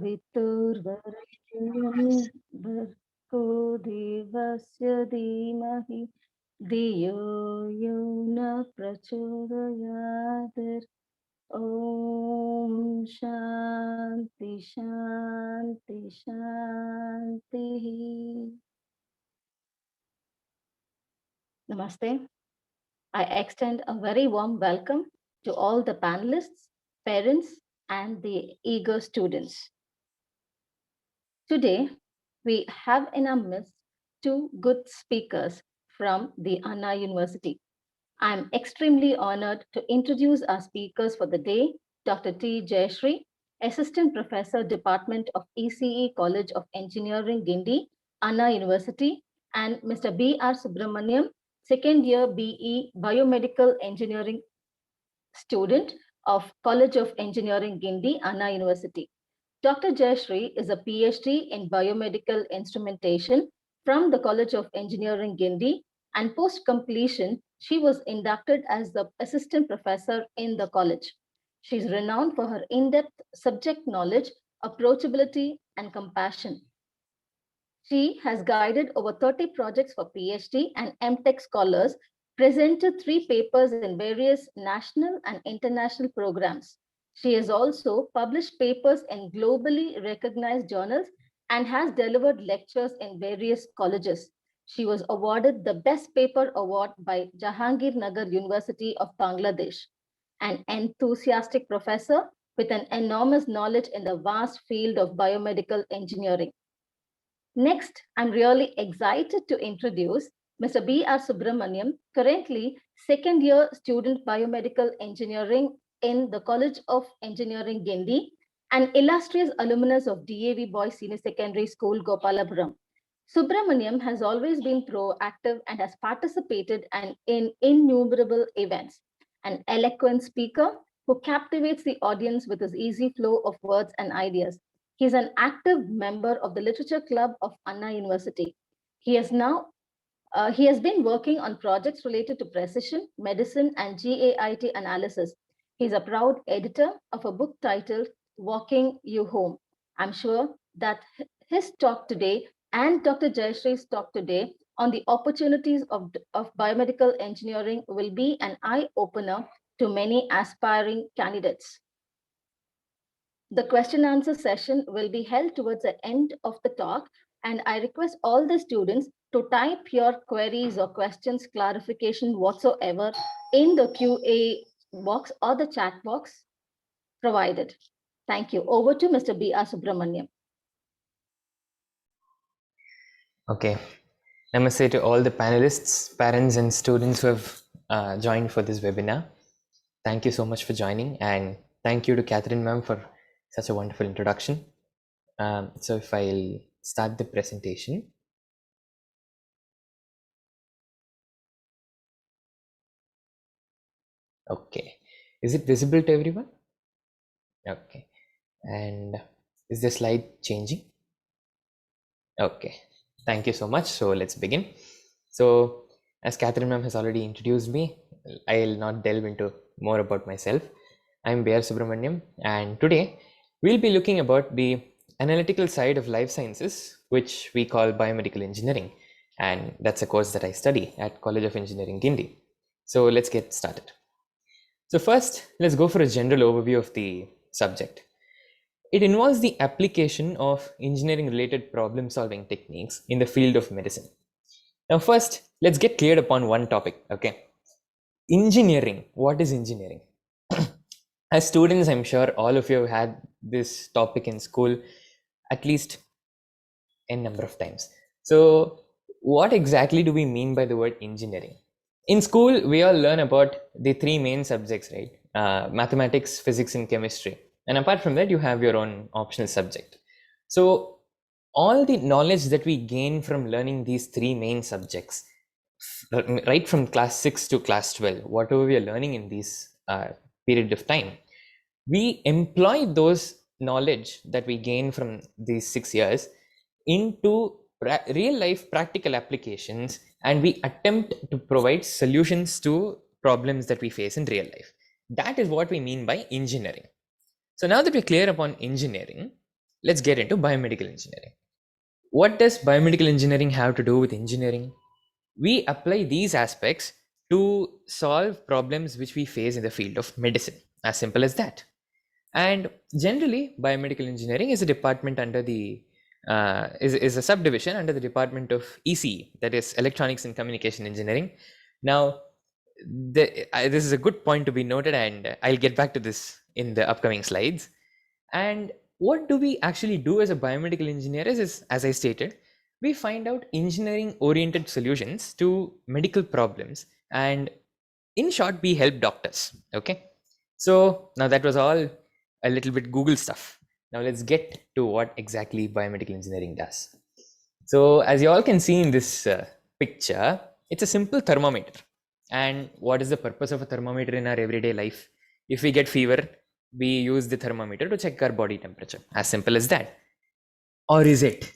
वितुर्वरेण्यं भर्गो देवस्य धीमहि धियो यो न प्रचोदयात् ॐ शान्ति शान्ति शान्तिः Namaste. I extend a very warm welcome to all the panelists, parents, and the eager students. Today, we have in our midst two good speakers from the Anna University. I'm extremely honored to introduce our speakers for the day, Dr. T. Jayashree, Assistant Professor, Department of ECE College of Engineering, Guindy, Anna University, and Mr. B. R. Subramaniam, second year BE Biomedical Engineering student of College of Engineering, Guindy, Anna University. Dr. Jayashree is a PhD in biomedical instrumentation from the College of Engineering, Guindy, and post completion, she was inducted as the assistant professor in the college. She is renowned for her in depth subject knowledge, approachability, and compassion. She has guided over 30 projects for PhD and MTech scholars, presented 3 papers in various national and international programs. She has also published papers in globally recognized journals and has delivered lectures in various colleges. She was awarded the Best Paper Award by Jahangirnagar University of Bangladesh, an enthusiastic professor with an enormous knowledge in the vast field of biomedical engineering. Next, I'm really excited to introduce Mr. B. R. Subramaniam, currently second year student biomedical engineering in the College of Engineering, Guindy, and illustrious alumnus of DAV Boys Senior Secondary School, Gopalapuram. Subramaniam has always been proactive and has participated in innumerable events. An eloquent speaker who captivates the audience with his easy flow of words and ideas. He is an active member of the Literature Club of Anna University. He has now he has been working on projects related to precision medicine and GAIT analysis. He's a proud editor of a book titled Walking You Home. I'm sure that his talk today and Dr. Jayashree's talk today on the opportunities of biomedical engineering will be an eye opener to many aspiring candidates. The question answer session will be held towards the end of the talk, and I request all the students to type your queries or questions, clarification whatsoever in the QA box or the chat box provided. Thank you. Over to Mr. B. R. Subramaniam. Okay. Namaste to all the panelists, parents and students who have joined for this webinar. Thank you so much for joining, and thank you to Catherine ma'am for such a wonderful introduction. So if I'll start the presentation. Okay. Is it visible to everyone? Okay. And is the slide changing? Okay. Thank you so much. So let's begin. So as Catherine ma'am has already introduced me, I'll not delve into more about myself. I'm B. R. Subramaniam, and today we'll be looking about the analytical side of life sciences, which we call biomedical engineering, and that's a course that I study at College of Engineering, Guindy. So let's get started. So first, let's go for a general overview of the subject. It involves the application of engineering-related problem-solving techniques in the field of medicine. Now first, let's get cleared upon one topic, okay? Engineering. What is engineering? As students, I'm sure all of you have had this topic in school at least n number of times. So what exactly do we mean by the word engineering? In school, we all learn about the 3 main subjects, right? Mathematics, physics, and chemistry. And apart from that, you have your own optional subject. So all the knowledge that we gain from learning these 3 main subjects, right from class 6 to class 12, whatever we are learning in this period of time, we employ those knowledge that we gain from these 6 years into real life practical applications, and we attempt to provide solutions to problems that we face in real life. That is what we mean by engineering. So now that we're clear upon engineering, let's get into biomedical engineering. What does biomedical engineering have to do with engineering? We apply these aspects to solve problems which we face in the field of medicine. As simple as that. And generally, biomedical engineering is a department under the is a subdivision under the department of ECE, that is Electronics and Communication Engineering. Now, this is a good point to be noted, and I'll get back to this in the upcoming slides. And what do we actually do as a biomedical engineer is, as I stated, we find out engineering oriented solutions to medical problems, and in short, we help doctors. Okay. So now that was all a little bit Google stuff. Now let's get to what exactly biomedical engineering does. So as you all can see in this picture, it's a simple thermometer. And what is the purpose of a thermometer in our everyday life? If we get fever, we use the thermometer to check our body temperature. As simple as that. Or is it?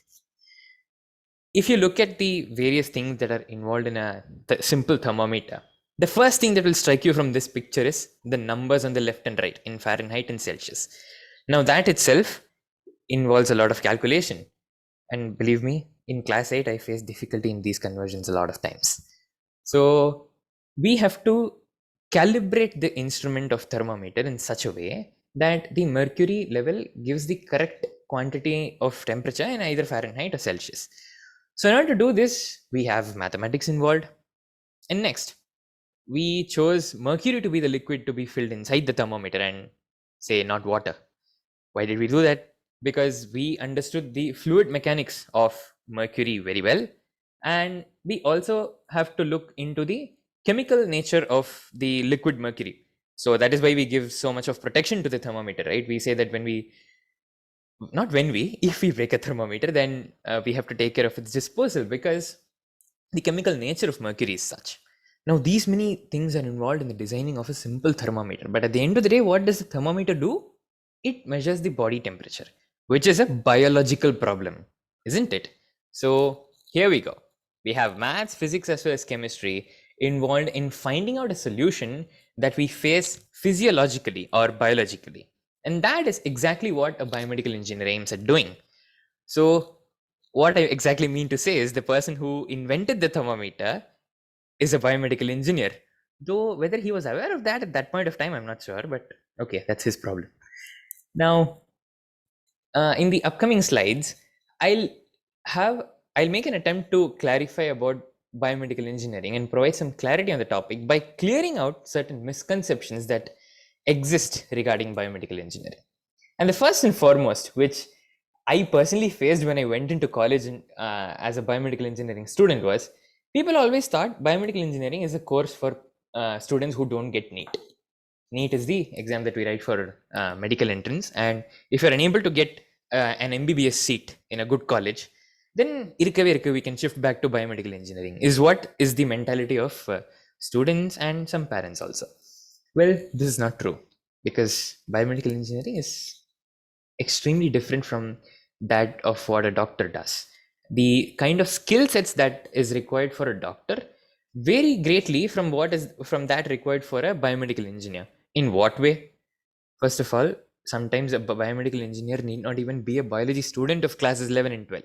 If you look at the various things that are involved in a simple thermometer, the first thing that will strike you from this picture is the numbers on the left and right in Fahrenheit and Celsius. Now, that itself involves a lot of calculation. And believe me, in class 8, I faced difficulty in these conversions a lot of times. So, we have to calibrate the instrument of thermometer in such a way that the mercury level gives the correct quantity of temperature in either Fahrenheit or Celsius. So in order to do this, we have mathematics involved. And next, we chose mercury to be the liquid to be filled inside the thermometer and say not water. Why did we do that? Because we understood the fluid mechanics of mercury very well. And we also have to look into the chemical nature of the liquid mercury. So that is why we give so much of protection to the thermometer, right? We say that if we break a thermometer, then we have to take care of its disposal, because the chemical nature of mercury is such. Now, these many things are involved in the designing of a simple thermometer, but at the end of the day, what does the thermometer do? It measures the body temperature, which is a biological problem, isn't it? So here we go. We have maths, physics, as well as chemistry involved in finding out a solution that we face physiologically or biologically. And that is exactly what a biomedical engineer aims at doing. So, what I exactly mean to say is the person who invented the thermometer is a biomedical engineer. Though whether he was aware of that at that point of time, I'm not sure, but okay, that's his problem. Now, in the upcoming slides, I'll have I'll make an attempt to clarify about biomedical engineering and provide some clarity on the topic by clearing out certain misconceptions that exist regarding biomedical engineering. And the first and foremost, which I personally faced when I went into college as a biomedical engineering student, was people always thought biomedical engineering is a course for students who don't get NEET. NEET is the exam that we write for medical entrance, and if you're unable to get an MBBS seat in a good college, then we can shift back to biomedical engineering. Is what is the mentality of students and some parents also. Well, this is not true, because biomedical engineering is extremely different from that of what a doctor does. The kind of skill sets that is required for a doctor vary greatly from that required for a biomedical engineer. In what way? First of all, sometimes a biomedical engineer need not even be a biology student of classes 11 and 12.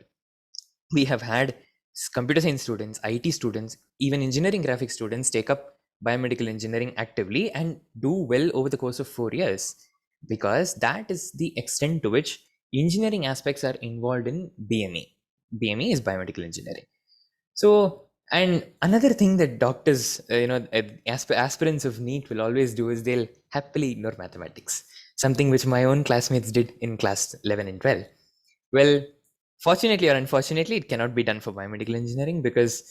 We have had computer science students, IT students, even engineering graphics students take up biomedical engineering actively and do well over the course of 4 years, because that is the extent to which engineering aspects are involved in BME. BME is biomedical engineering. So, and another thing that doctors, aspirants of NEET will always do is they'll happily ignore mathematics, something which my own classmates did in class 11 and 12. Well, fortunately or unfortunately, it cannot be done for biomedical engineering because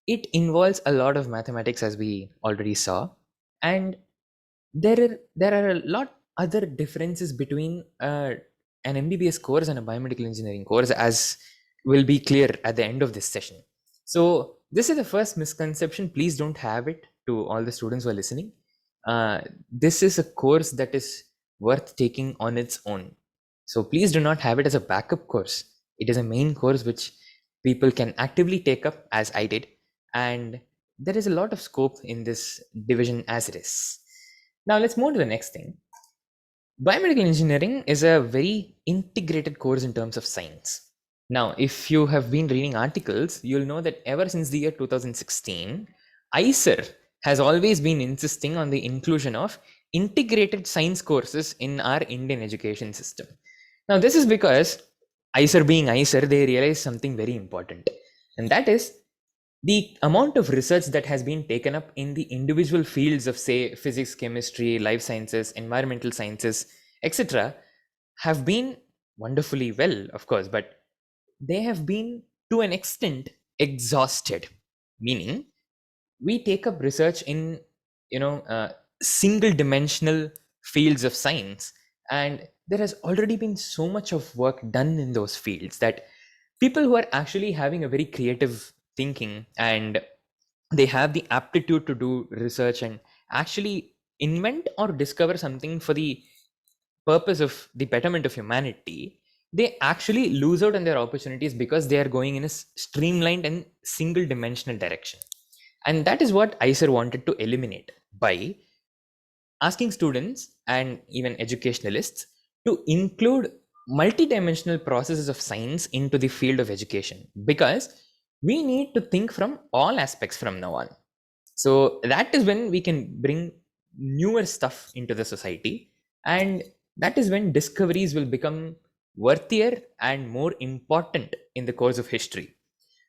it involves a lot of mathematics, as we already saw, and there are a lot other differences between an MBBS course and a biomedical engineering course, as will be clear at the end of this session. So this is the first misconception. Please don't have it, to all the students who are listening. This is a course that is worth taking on its own. So please do not have it as a backup course. It is a main course which people can actively take up, as I did, and there is a lot of scope in this division as it is. Now let's move to the next thing. Biomedical engineering is a very integrated course in terms of science. Now, if you have been reading articles, you'll know that ever since the year 2016, ICER has always been insisting on the inclusion of integrated science courses in our Indian education system. Now, this is because ICER being ICER, they realize something very important, and that is the amount of research that has been taken up in the individual fields of, say, physics, chemistry, life sciences, environmental sciences, etc., have been wonderfully well, of course, but they have been to an extent exhausted. Meaning, we take up research in, you know, single dimensional fields of science, and there has already been so much of work done in those fields that people who are actually having a very creative thinking, and they have the aptitude to do research and actually invent or discover something for the purpose of the betterment of humanity, they actually lose out on their opportunities because they are going in a streamlined and single dimensional direction. And that is what ICER wanted to eliminate by asking students and even educationalists to include multidimensional processes of science into the field of education, because we need to think from all aspects from now on. So that is when we can bring newer stuff into the society, and that is when discoveries will become worthier and more important in the course of history.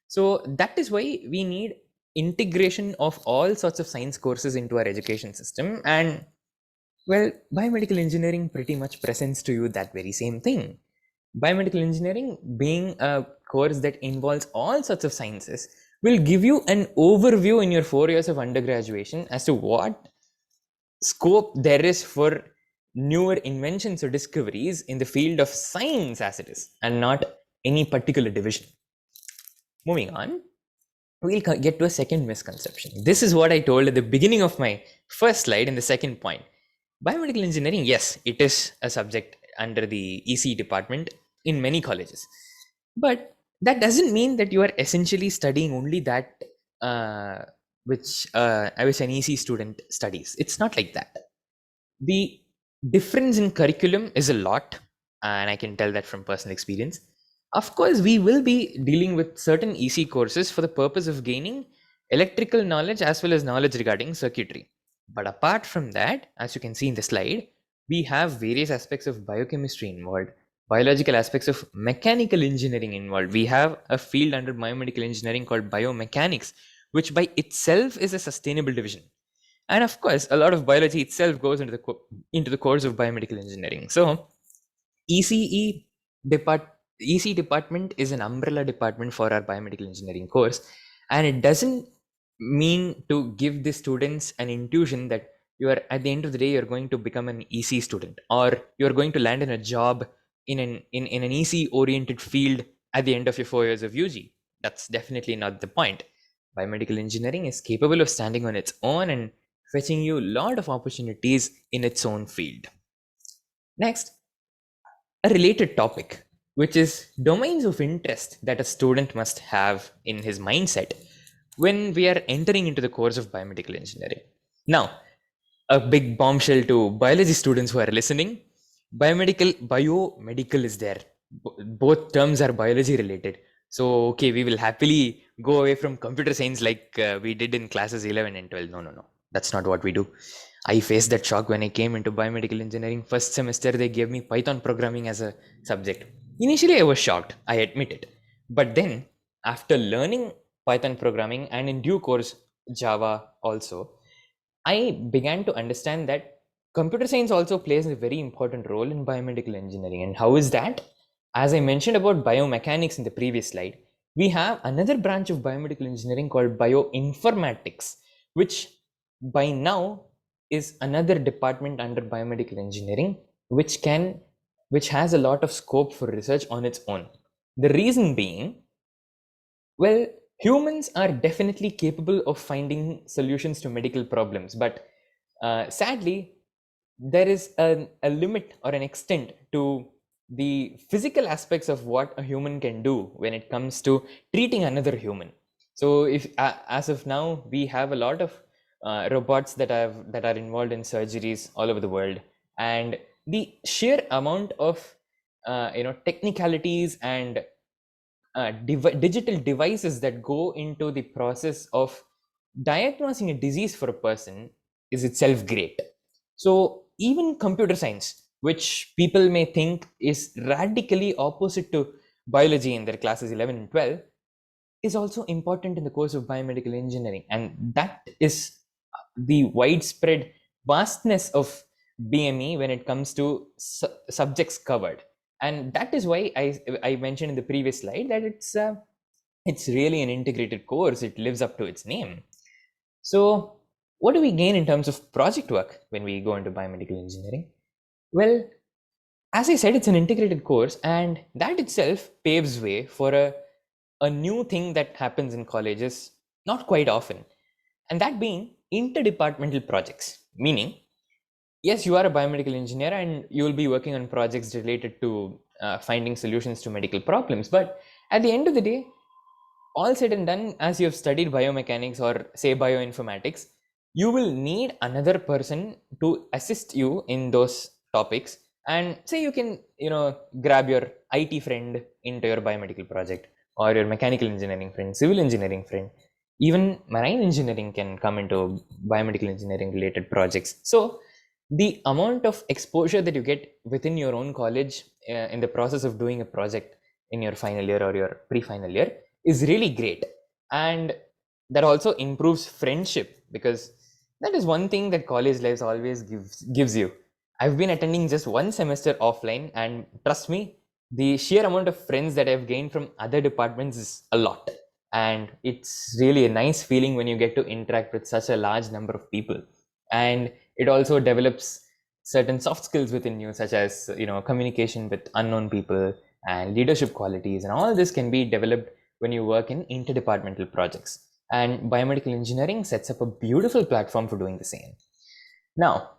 So that is why we need integration of all sorts of science courses into our education system. And well, biomedical engineering pretty much presents to you that very same thing. Biomedical engineering, being a course that involves all sorts of sciences, will give you an overview in your 4 years of undergraduation as to what scope there is for newer inventions or discoveries in the field of science as it is, and not any particular division. Moving on, we'll get to a second misconception. This is what I told at the beginning of my first slide in the second point. Biomedical engineering, yes, it is a subject under the EC department in many colleges. But that doesn't mean that you are essentially studying only that which an EC student studies. It's not like that. The difference in curriculum is a lot, and I can tell that from personal experience. Of course, we will be dealing with certain EC courses for the purpose of gaining electrical knowledge as well as knowledge regarding circuitry. But apart from that, as you can see in the slide, we have various aspects of biochemistry involved, biological aspects of mechanical engineering involved. We have a field under biomedical engineering called biomechanics, which by itself is a sustainable division. And of course, a lot of biology itself goes into the course of biomedical engineering. So ECE depart EC department is an umbrella department for our biomedical engineering course, and it doesn't mean to give the students an intuition that you are, at the end of the day, you're going to become an EC student, or you're going to land in a job in an EC oriented field at the end of your 4 years of UG. That's definitely not the point. Biomedical engineering is capable of standing on its own and fetching you a lot of opportunities in its own field. Next, a related topic, which is domains of interest that a student must have in his mindset when we are entering into the course of biomedical engineering. Now, a big bombshell to biology students who are listening: biomedical is there. Both terms are biology related. So, okay, we will happily go away from computer science like we did in classes 11 and 12. No, no, no. That's not what we do. I faced that shock when I came into biomedical engineering. First semester, they gave me Python programming as a subject. Initially, I was shocked, I admit it. But then, after learning Python programming and in due course, Java also, I began to understand that computer science also plays a very important role in biomedical engineering. And how is that? As I mentioned about biomechanics in the previous slide, we have another branch of biomedical engineering called bioinformatics, which by now is another department under biomedical engineering, which has a lot of scope for research on its own. The reason being, well, humans are definitely capable of finding solutions to medical problems, but sadly, there is a limit or an extent to the physical aspects of what a human can do when it comes to treating another human. So, if as of now, we have a lot of robots that are involved in surgeries all over the world, and the sheer amount of technicalities and digital devices that go into the process of diagnosing a disease for a person is itself great. So even computer science, which people may think is radically opposite to biology in their classes 11 and 12, is also important in the course of biomedical engineering, and that is the widespread vastness of BME when it comes to subjects covered. And that is why I mentioned in the previous slide that it's really an integrated course. It lives up to its name. So what do we gain in terms of project work when we go into biomedical engineering? Well, as I said, it's an integrated course, and that itself paves way for a new thing that happens in colleges not quite often, and that being interdepartmental projects. Meaning, yes, you are a biomedical engineer and you will be working on projects related to finding solutions to medical problems, but at the end of the day, all said and done, as you have studied biomechanics or say bioinformatics, you will need another person to assist you in those topics. And say you can, grab your IT friend into your biomedical project, or your mechanical engineering friend, civil engineering friend, even marine engineering can come into biomedical engineering related projects. So the amount of exposure that you get within your own college in the process of doing a project in your final year or your pre-final year is really great. And that also improves friendship, because that is one thing that college life always gives you. I've been attending just one semester offline, and trust me, the sheer amount of friends that I've gained from other departments is a lot. And it's really a nice feeling when you get to interact with such a large number of people. And it also develops certain soft skills within you, such as communication with unknown people and leadership qualities, and all this can be developed when you work in interdepartmental projects. And biomedical engineering sets up a beautiful platform for doing the same. Now,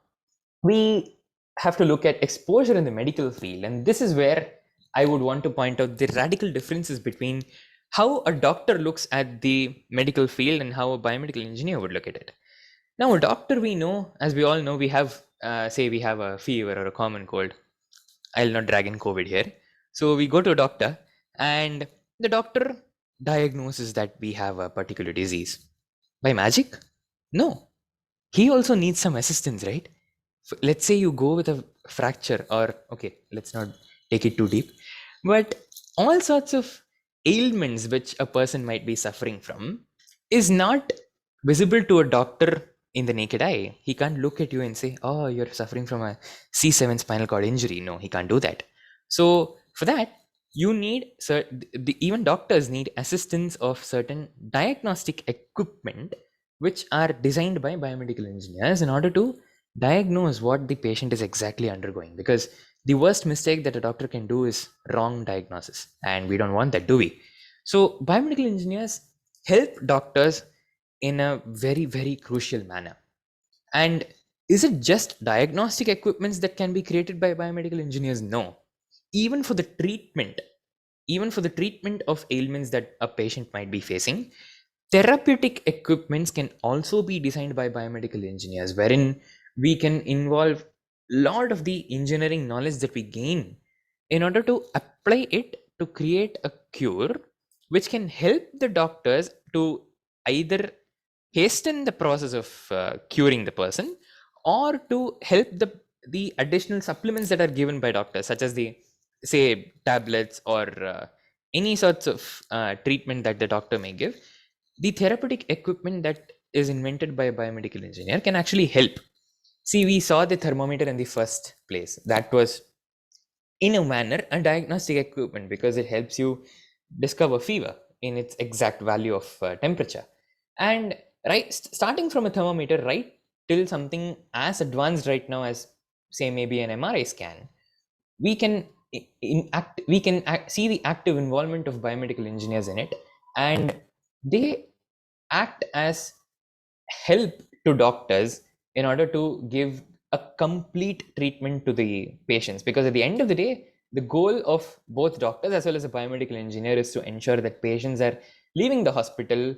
we have to look at exposure in the medical field, and this is where I would want to point out the radical differences between how a doctor looks at the medical field and how a biomedical engineer would look at it. Now, a doctor, we know, as we all know, we have, say, we have a fever or a common cold. I'll not drag in COVID here. So we go to a doctor, and the doctor diagnoses that we have a particular disease. By magic? No. He also needs some assistance, right? Let's say you go with a fracture, or okay, let's not take it too deep, but all sorts of ailments which a person might be suffering from is not visible to a doctor in the naked eye. He can't look at you and say, oh, you're suffering from a C7 spinal cord injury. No, he can't do that. So for that, you need even doctors need assistance of certain diagnostic equipment which are designed by biomedical engineers in order to diagnose what the patient is exactly undergoing. Because the worst mistake that a doctor can do is wrong diagnosis, and we don't want that, do we? So biomedical engineers help doctors in a very, very crucial manner. And is it just diagnostic equipments that can be created by biomedical engineers? No. Even for the treatment, even for the treatment of ailments that a patient might be facing, therapeutic equipments can also be designed by biomedical engineers, wherein we can involve a lot of the engineering knowledge that we gain in order to apply it to create a cure which can help the doctors to either hasten the process of curing the person, or to help the additional supplements that are given by doctors, such as the say tablets or any sorts of treatment that the doctor may give. The therapeutic equipment that is invented by a biomedical engineer can actually help. See, we saw the thermometer in the first place. That was in a manner a diagnostic equipment, because it helps you discover fever in its exact value of temperature. And right, starting from a thermometer right till something as advanced right now as say maybe an MRI scan, we can see the active involvement of biomedical engineers in it, and they act as help to doctors in order to give a complete treatment to the patients. Because at the end of the day, the goal of both doctors as well as a biomedical engineer is to ensure that patients are leaving the hospital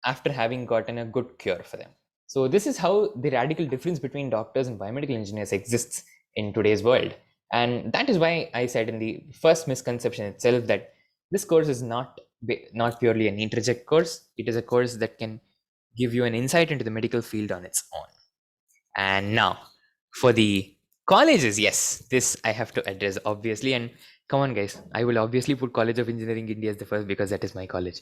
after having gotten a good cure for them. So this is how the radical difference between doctors and biomedical engineers exists in today's world. And that is why I said in the first misconception itself that this course is not purely a neat reject course. It is a course that can give you an insight into the medical field on its own. And now for the colleges, yes, this I have to address obviously. And come on, guys, I will obviously put College of Engineering India as the first because that is my college.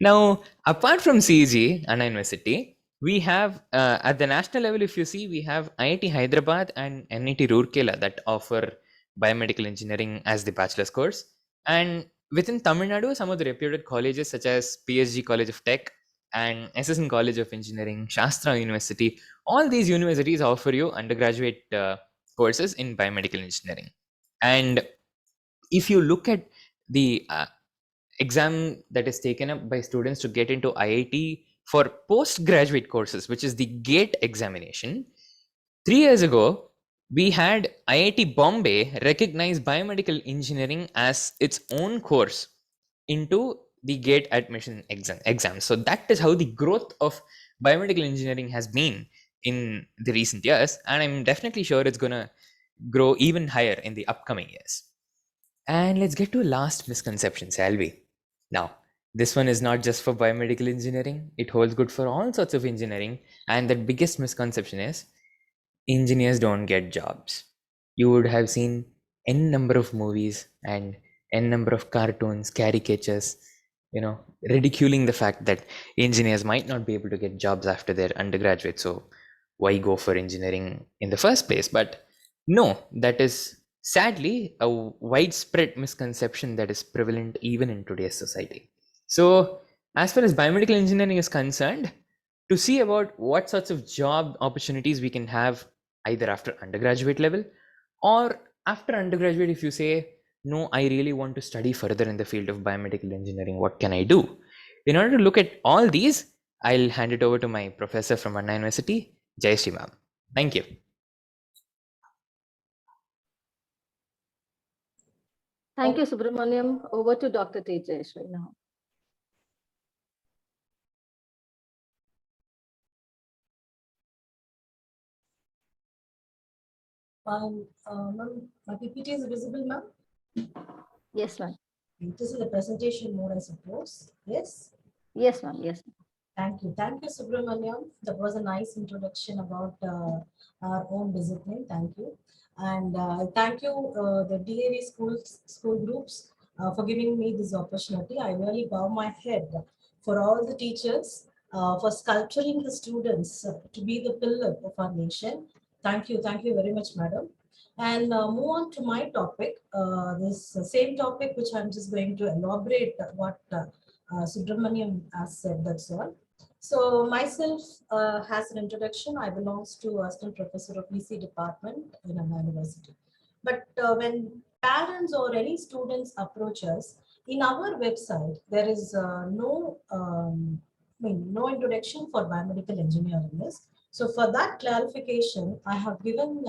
Now, apart from CEG, Anna University, we have at the national level, if you see, we have IIT Hyderabad and NIT Roorkela that offer biomedical engineering as the bachelor's course. And within Tamil Nadu, some of the reputed colleges such as PSG College of Tech and SSN College of Engineering, Shastra University, all these universities offer you undergraduate courses in biomedical engineering. And if you look at the exam that is taken up by students to get into IIT for postgraduate courses, which is the GATE examination, 3 years ago, we had IIT Bombay recognize biomedical engineering as its own course into the GATE admission exam. So that is how the growth of biomedical engineering has been in the recent years, and I'm definitely sure it's gonna grow even higher in the upcoming years. And let's get to last misconception, shall we? Now, this one is not just for biomedical engineering, it holds good for all sorts of engineering. And the biggest misconception is engineers don't get jobs. You would have seen n number of movies and n number of cartoons, caricatures, ridiculing the fact that engineers might not be able to get jobs after their undergraduate. So why go for engineering in the first place? But no, that is sadly a widespread misconception that is prevalent even in today's society. So as far as biomedical engineering is concerned, to see about what sorts of job opportunities we can have either after undergraduate level or after undergraduate, if you say, no, I really want to study further in the field of biomedical engineering, what can I do? In order to look at all these, I'll hand it over to my professor from Anna University, Jayashree ma'am. Thank you. Thank you, Subramaniam. Over to Dr. T. Jayashree now. Ma'am, my PPT is visible, ma'am? Yes, ma'am. This is the presentation mode, I suppose. Yes? Yes, ma'am. Yes. Thank you. Thank you, Subramaniam. That was a nice introduction about our own discipline. Thank you. And thank you, the DAV school groups, for giving me this opportunity. I really bow my head for all the teachers for sculpturing the students to be the pillar of our nation. Thank you. Thank you very much, madam. And move on to my topic, this same topic, which I'm just going to elaborate what Subramaniam has said, that's all. So myself, has an introduction. I belongs to assistant professor of PC department in an university. But when parents or any students approach us, in our website, there is no introduction for biomedical engineering. So for that clarification, I have given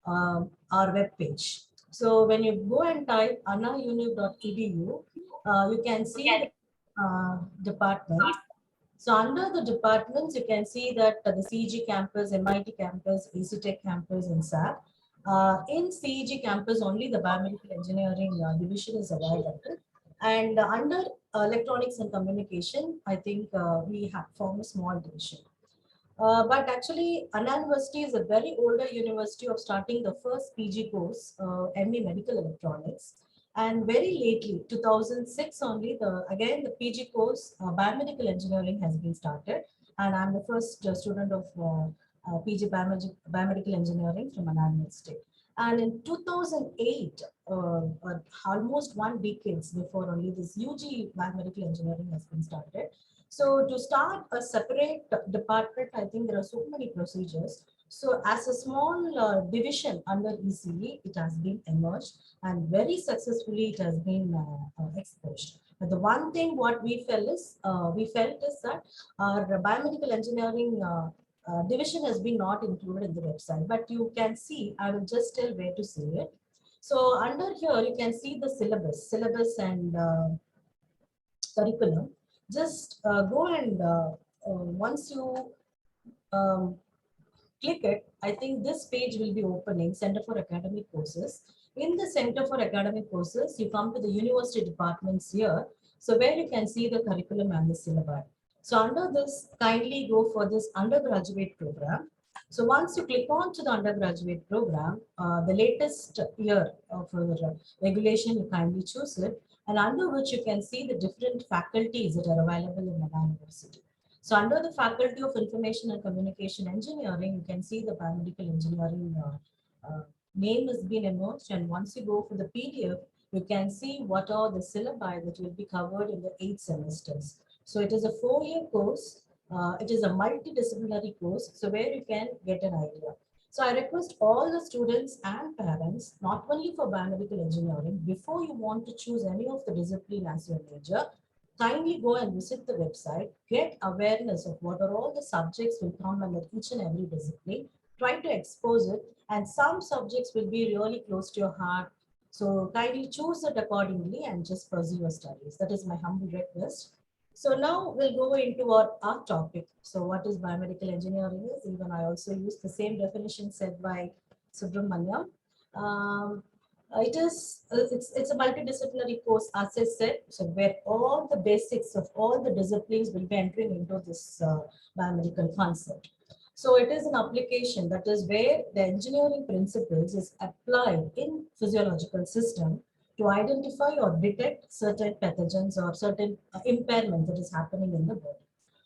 our web page. So when you go and type annauniv.edu, you can see the departments. So under the departments, you can see that the CEG campus, MIT campus, ECTech campus, and SAP. In CEG campus, only the biomedical engineering division is available. And under electronics and communication, I think we have formed a small division. But actually, Anna University is a very older university of starting the first PG course, ME Medical Electronics. And very lately, 2006 only, again the PG course, Biomedical Engineering has been started. And I'm the first student of PG Biomedical Engineering from Anna University. And in 2008, almost 1 decade before only this UG Biomedical Engineering has been started. So to start a separate department, I think there are so many procedures. So as a small division under ECE, it has been emerged and very successfully it has been exposed. But the one thing what we felt is that our biomedical engineering division has been not included in the website. But you can see, I will just tell where to see it. So under here, you can see the syllabus and curriculum. Just go and once you click it, I think this page will be opening, Center for Academic Courses. In the Center for Academic Courses, you come to the university departments here. So where you can see the curriculum and the syllabi. So under this, kindly go for this undergraduate program. So once you click on to the undergraduate program, the latest year of regulation, you kindly choose it, and under which you can see the different faculties that are available in Nano University. So under the Faculty of Information and Communication Engineering, you can see the biomedical engineering name has been emerged. And once you go for the PDF, you can see what are the syllabi that will be covered in the 8 semesters. So it is a 4-year course. It is a multidisciplinary course, so where you can get an idea. So I request all the students and parents, not only for biomedical engineering, before you want to choose any of the discipline as your major, kindly go and visit the website, get awareness of what are all the subjects will come under each and every discipline, try to expose it, and some subjects will be really close to your heart. So kindly choose it accordingly and just pursue your studies. That is my humble request. So now we'll go into our topic. So what is biomedical engineering is, even I also use the same definition said by Subramaniam. Um, it's a multidisciplinary course, as I said, so where all the basics of all the disciplines will be entering into this biomedical concept. So it is an application, that is where the engineering principles is applied in physiological system to identify or detect certain pathogens or certain impairment that is happening in the body.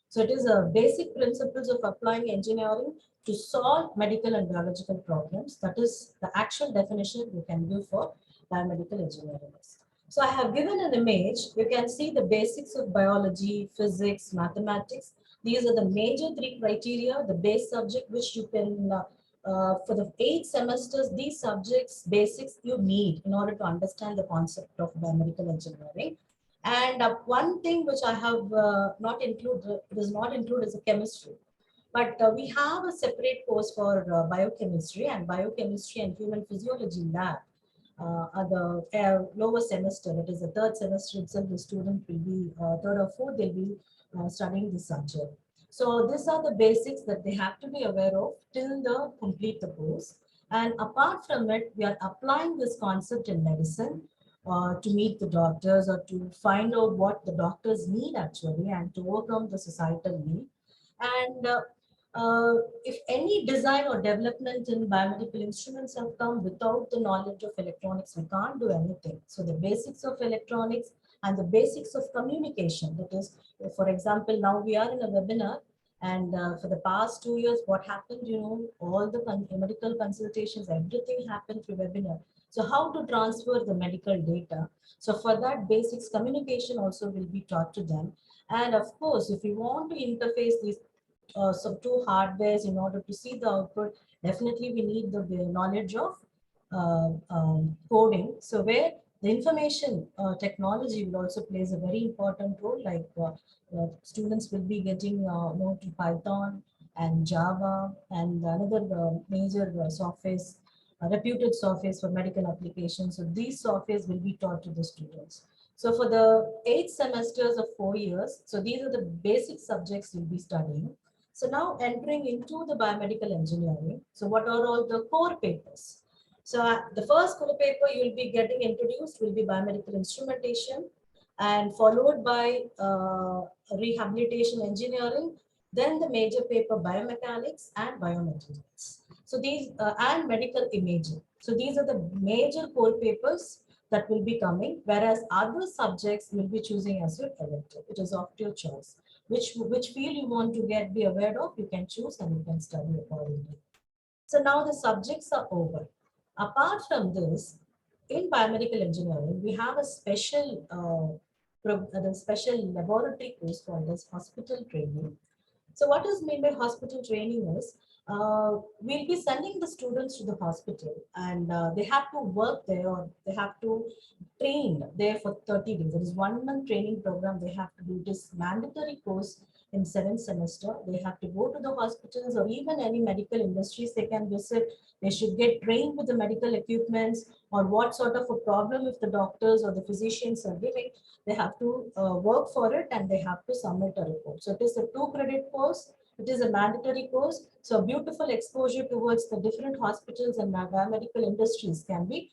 So it is a basic principles of applying engineering to solve medical and biological problems. That is the actual definition you can give for biomedical engineering. So I have given an image. You can see the basics of biology, physics, mathematics. These are the major 3 criteria, the base subject, which you can, for the 8 semesters, these subjects, basics you need in order to understand the concept of biomedical engineering. And one thing which I have not included, does not include is a chemistry. But we have a separate course for biochemistry and human physiology lab at the lower semester. That is the 3rd semester itself, the student will be 3rd or 4th, they'll be studying this subject. So these are the basics that they have to be aware of till they complete the course. And apart from it, we are applying this concept in medicine to meet the doctors or to find out what the doctors need actually and to overcome the societal need. And if any design or development in biomedical instruments have come without the knowledge of electronics, we can't do anything. So the basics of electronics and the basics of communication, that is, for example, now we are in a webinar, and for the past 2 years, what happened, all the medical consultations, everything happened through webinar. So how to transfer the medical data? So for that, basics communication also will be taught to them. And of course, if you want to interface these some 2 hardwares in order to see the output, definitely we need the knowledge of coding. So where the information technology will also plays a very important role, like students will be getting know to Python and Java and another major softwares, reputed softwares for medical applications. So these softwares will be taught to the students. So for the 8 semesters of 4 years, so these are the basic subjects you'll be studying. So now entering into the biomedical engineering. So what are all the core papers? So the first core paper you will be getting introduced will be biomedical instrumentation, and followed by rehabilitation engineering, then the major paper biomechanics and biomaterials. So these and medical imaging. So these are the major core papers that will be coming, whereas other subjects you will be choosing as your elective. It is of your choice. Which field you want to be aware of, you can choose and you can study accordingly. So now the subjects are over. Apart from this, in biomedical engineering, we have a special laboratory course called as hospital training. So what is meant by hospital training is, we'll be sending the students to the hospital, and they have to work there, or they have to train there for 30 days. It is 1 month training program they have to do. It is mandatory course in 7th semester. They have to go to the hospitals or even any medical industries they can visit. They should get trained with the medical equipments, or what sort of a problem if the doctors or the physicians are giving, they have to work for it and they have to submit a report. So it is a 2 credit course It is a mandatory course, so beautiful exposure towards the different hospitals and biomedical industries can be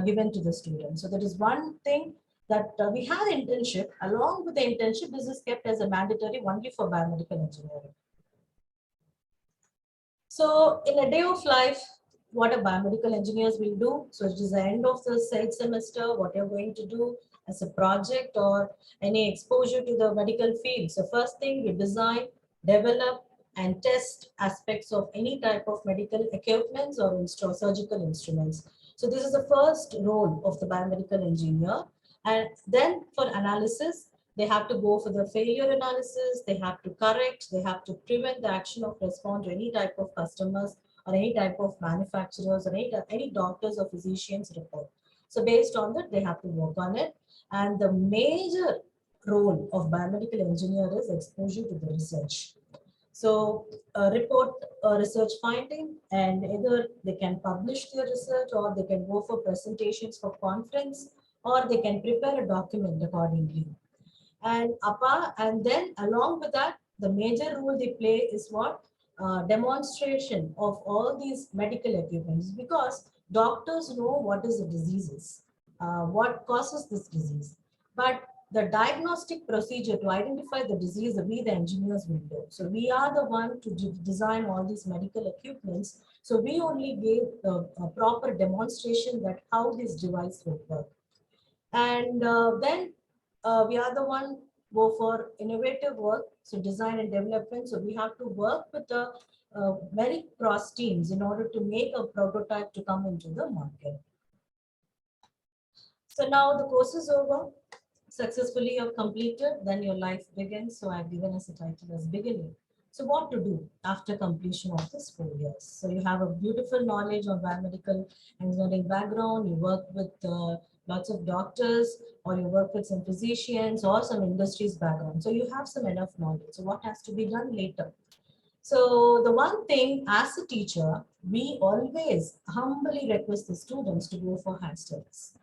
given to the students. So that is one thing that we have internship. Along with the internship, this is kept as a mandatory only for biomedical engineering. So in a day of life, what a biomedical engineers will do. So it is the end of the said semester, what you're going to do as a project or any exposure to the medical field. So first thing, you design, develop, and test aspects of any type of medical equipments or surgical instruments. So this is the first role of the biomedical engineer. And then for analysis, they have to go for the failure analysis, they have to correct, they have to prevent the action of respond to any type of customers or any type of manufacturers or any doctors or physicians report. So based on that, they have to work on it. And the major role of biomedical engineer is exposure to the research. So report research finding, and either they can publish their research or they can go for presentations for conference or they can prepare a document accordingly. And then along with that, the major role they play is what? Demonstration of all these medical equipments, because doctors know what is the diseases, what causes this disease. But the diagnostic procedure to identify the disease, we the engineers will do. So we are the one to design all these medical equipments. So we only gave a proper demonstration that how this device will work. And then we are the one go for innovative work, so design and development. So we have to work with the very cross teams in order to make a prototype to come into the market. So now the course is over, successfully you've completed, then your life begins. So I've given us a title as beginning. So what to do after completion of this 4 years? So you have a beautiful knowledge of biomedical engineering background, you work with lots of doctors, or you work with some physicians or some industries background. So you have some enough knowledge. So what has to be done later? So the one thing as a teacher, we always humbly request the students to go for higher studies,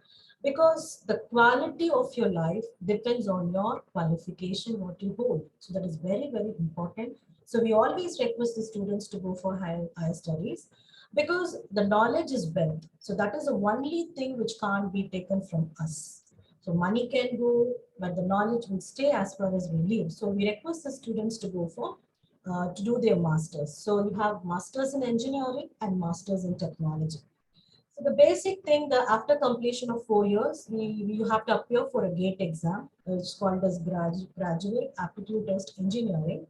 because the quality of your life depends on your qualification, what you hold. So that is very, very important. So we always request the students to go for higher studies, because the knowledge is wealth. So that is the only thing which can't be taken from us. So money can go, but the knowledge will stay as far as we live. So we request the students to go for to do their masters. So you have masters in engineering and masters in technology. So the basic thing that after completion of 4 years, you have to appear for a GATE exam. It's called as Graduate Aptitude Test Engineering.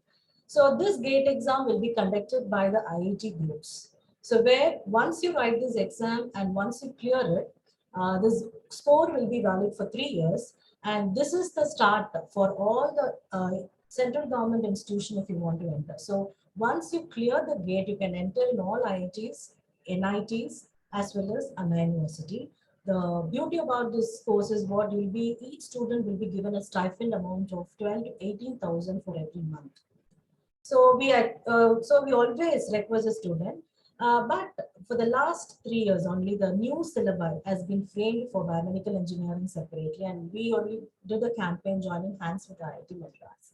So this GATE exam will be conducted by the IIT groups. So where once you write this exam and once you clear it, this score will be valid for 3 years. And this is the start for all the central government institution if you want to enter. So once you clear the GATE, you can enter in all IITs, NITs, as well as Anna University. The beauty about this course is what will be, each student will be given a stipend amount of 12 to 18,000 for every month. So we always request a student, but for the last 3 years only, the new syllabi has been framed for biomedical engineering separately, and we only did a campaign joining hands with IIT Madras.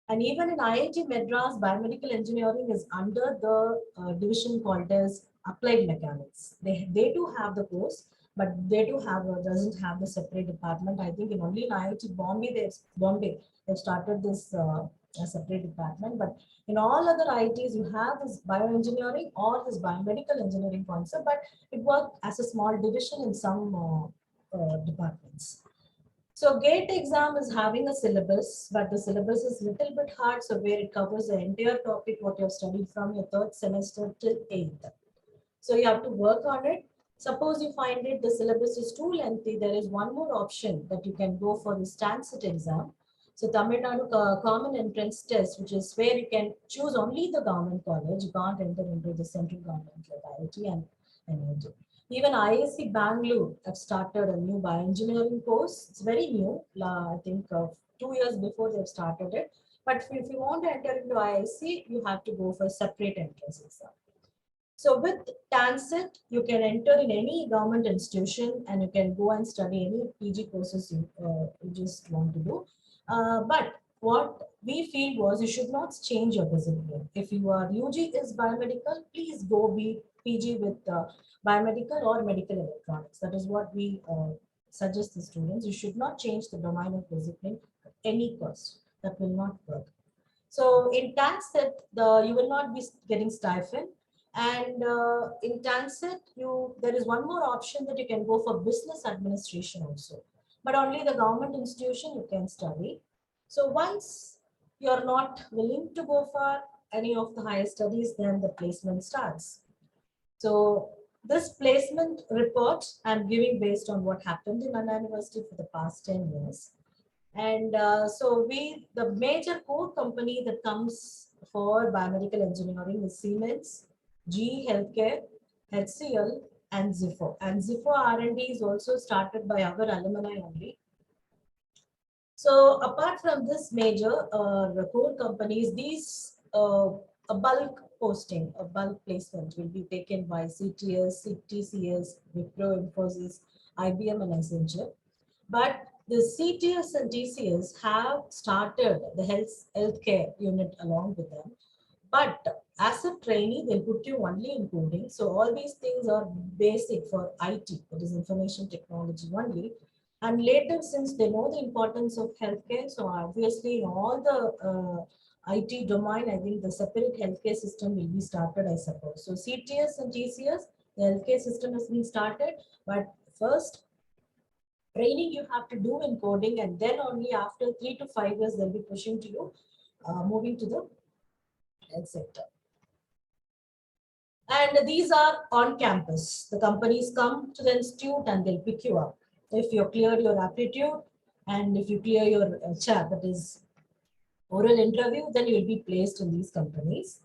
And even in IIT Madras, biomedical engineering is under the division called as applied mechanics. They do have the course, but they do have doesn't have the separate department. I think in only in IIT Bombay they've started this a separate department. But in all other IITs, you have this bioengineering or this biomedical engineering concept, but it works as a small division in some departments. So GATE exam is having a syllabus, but the syllabus is little bit hard. So where it covers the entire topic, what you have studied from your 3rd semester till 8th. So you have to work on it. Suppose you find it, the syllabus is too lengthy, there is one more option that you can go for the Stanford exam. So Tamil Nadu Common Entrance Test, which is where you can choose only the government college. You can't enter into the central government like IIT and NIT. Even ISC Bangalore have started a new bioengineering course. It's very new. I think 2 years before they've started it. But if you want to enter into ISC, you have to go for a separate entrance exam. So with TANCET, you can enter in any government institution and you can go and study any PG courses you just want to do. But what we feel was you should not change your discipline. If you are UG is biomedical, please go be PG with biomedical or medical electronics. That is what we suggest the students. You should not change the domain of discipline at any cost. That will not work. So in TANCET, you will not be getting stipend. And in TANCET, there is one more option that you can go for business administration also. But only the government institution you can study. So once you're not willing to go for any of the higher studies, then the placement starts. So this placement report I'm giving based on what happened in Anna University for the past 10 years. And so the major core company that comes for biomedical engineering is Siemens, GE Healthcare, HCL, and Zifo. And Zifo R&D is also started by our alumni only. So apart from this major core companies, these a bulk posting, a bulk placement will be taken by CTS, TCS, Wipro, Infosys, IBM, and Accenture. But the CTS and TCS have started the healthcare unit along with them. But as a trainee, they'll put you only in coding. So all these things are basic for IT, that is information technology only. And later, since they know the importance of healthcare, so obviously in all the IT domain, I think the separate healthcare system will be started, I suppose. So CTS and TCS, the healthcare system has been started, but first training you have to do in coding, and then only after 3 to 5 years they'll be pushing to you moving to the health sector. And these are on campus. The companies come to the institute and they'll pick you up. If you clear your aptitude and if you clear your chat, that is oral interview, then you'll be placed in these companies.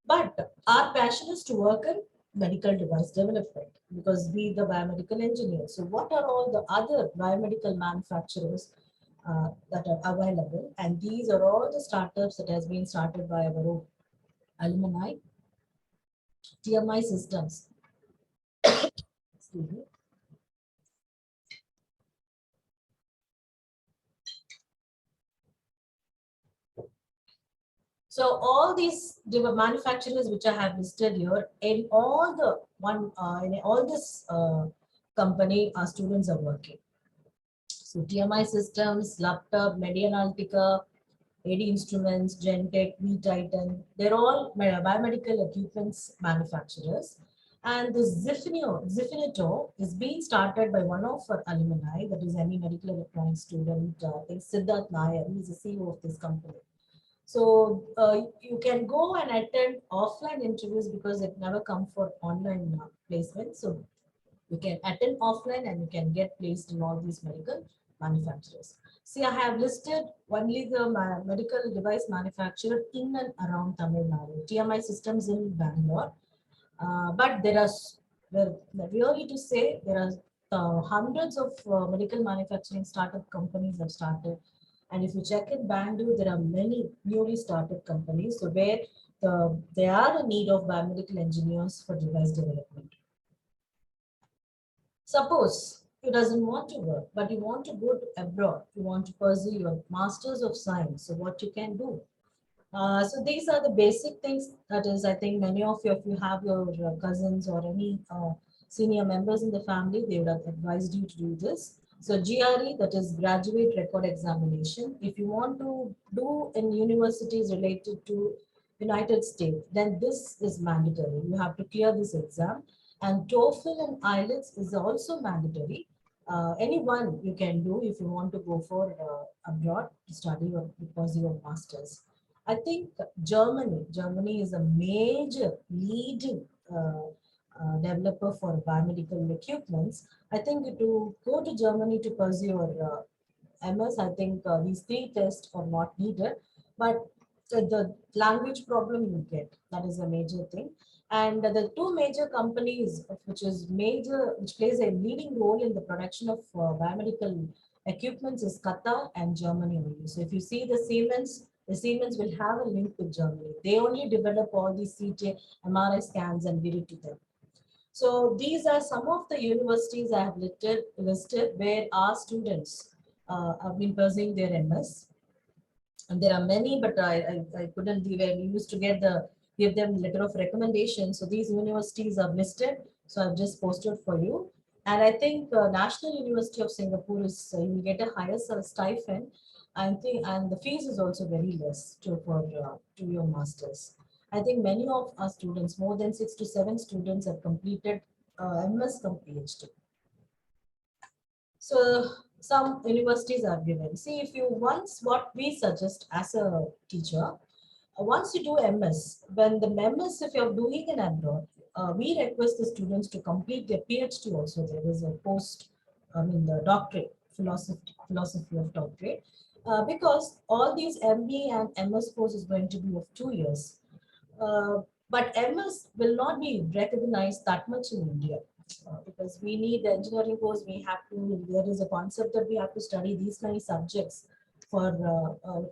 But our passion is to work in medical device development because we the biomedical engineers. So what are all the other biomedical manufacturers that are available? And these are all the startups that has been started by our alumni. TMI systems. Excuse me. So all these manufacturers which I have listed here, in all the in all this company, our students are working. So TMI systems, laptop, Analytica, AD Instruments, Gentech, V Titan, they're all biomedical equipments manufacturers. And this Ziffinito is being started by one of our alumni, that is any medical electronics student, I think Siddharth Nair, he's the CEO of this company. So you can go and attend offline interviews because it never come for online placement. So you can attend offline and you can get placed in all these medical manufacturers. See, I have listed only the medical device manufacturer in and around Tamil Nadu, TMI systems in Bangalore. But there are, really to say, there are hundreds of medical manufacturing startup companies have started. And if you check in Bangalore, there are many newly started companies. So where they are in need of biomedical engineers for device development. Suppose you doesn't want to work, but you want to go to abroad. You want to pursue your Masters of Science. So what you can do? So these are the basic things. That is, I think many of you, if you have your cousins or any senior members in the family, they would have advised you to do this. So GRE, that is Graduate Record Examination. If you want to do in universities related to United States, then this is mandatory. You have to clear this exam. And TOEFL and IELTS is also mandatory. Any one you can do if you want to go for abroad to study or pursue your masters. I think Germany is a major leading developer for biomedical equipments. I think to go to Germany to pursue your MS, I think these 3 tests are not needed, but the language problem you get, that is a major thing. And the 2 major companies which plays a leading role in the production of biomedical equipments is Qatar and Germany only. So if you see the Siemens will have a link with Germany. They only develop all these CT, MRI scans and give it to them. So these are some of the universities I have listed where our students have been pursuing their MS. And there are many, but I couldn't give. We used to give them letter of recommendation. So these universities are listed. So I've just posted for you. And I think National University of Singapore is you get a higher stipend. I think, and the fees is also very less to your masters. I think many of our students, more than 6 to 7 students, have completed MS from PhD. So some universities are given. See, if you once what we suggest as a teacher, once you do MS, when the MS, if you're doing an abroad, we request the students to complete their PhD also. There is a the doctorate, philosophy of doctorate, because all these MBA and MS course is going to be of 2 years. Uh, but MS will not be recognized that much in India because we need the engineering course. There is a concept that we have to study these many subjects for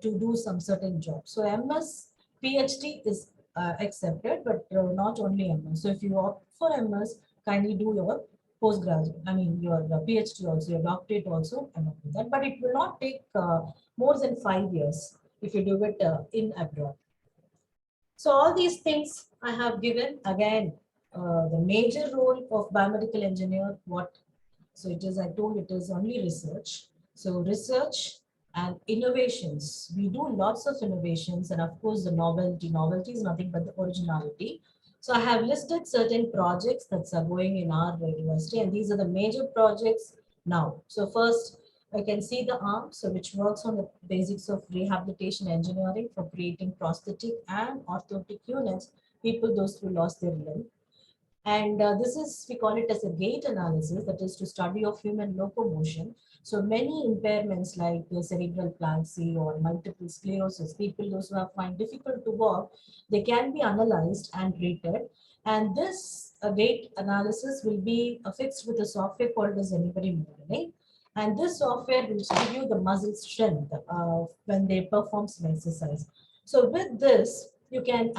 to do some certain job. So MS PhD is accepted, but not only MS. So if you opt for MS, kindly do your postgraduate, your PhD also, your doctorate also, and all that. But it will not take more than 5 years if you do it in abroad. So all these things I have given again. The major role of biomedical engineer, what? So it is, I told it is only research. So research and innovations. We do lots of innovations, and of course the novelty. Novelty is nothing but the originality. So I have listed certain projects that are going in our university, and these are the major projects now. So first, I can see the arm, so which works on the basics of rehabilitation engineering for creating prosthetic and orthotic units, people those who lost their limb. And this is, we call it as a gait analysis, that is to study of human locomotion. So many impairments like cerebral palsy or multiple sclerosis, people those who have find difficult to walk, they can be analyzed and rated. And this gait analysis will be fixed with a software called as anybody modeling. And this software will give you the muscle strength when they perform some exercise. So with this, you can